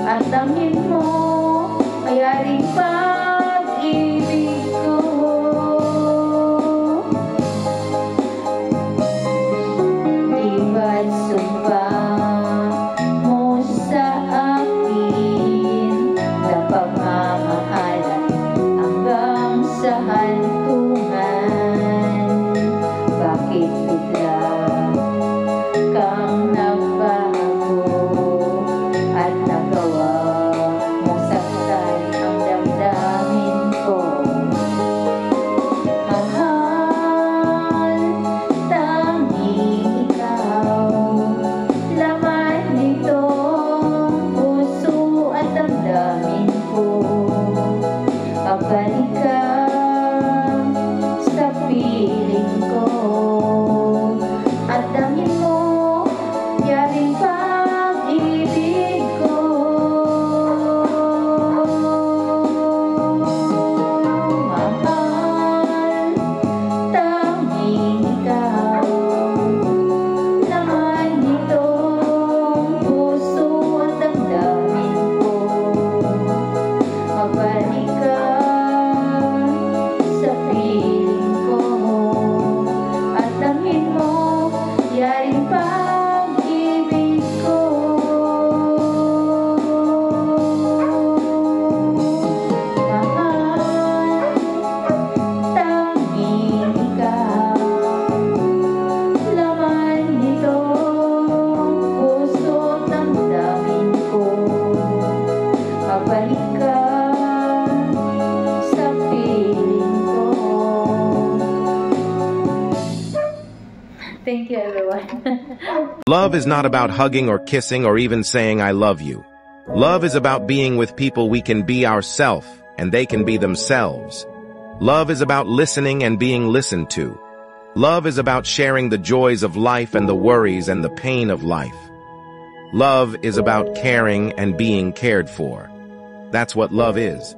at damhin mo, mayaring pag-ibig ko. Di ba't sumpa mo sa akin na pagmamahalan hanggang sa hantungan? Bakit bigla kang nagbago at nagawa mong saktan ang damdamin ko? Mahal, tanging ikaw, laman nitong puso at damdamin ko. Pagbalik ka sa piling ko at damhin mo, yaring pag-ibig ko. Mahal, tanging ikaw, laman nitong puso at damdamin ko. Magbalik ka sa piling ko at damhin mo, yaring pag-ibig ko. Mahal, tanging ikaw, laman nitong puso at damdamin ko. Magbalik ka sa piling ko. Thank you, everyone. Love is not about hugging or kissing or even saying I love you. Love is about being with people we can be ourselves and they can be themselves. Love is about listening and being listened to. Love is about sharing the joys of life and the worries and the pain of life. Love is about caring and being cared for. That's what love is.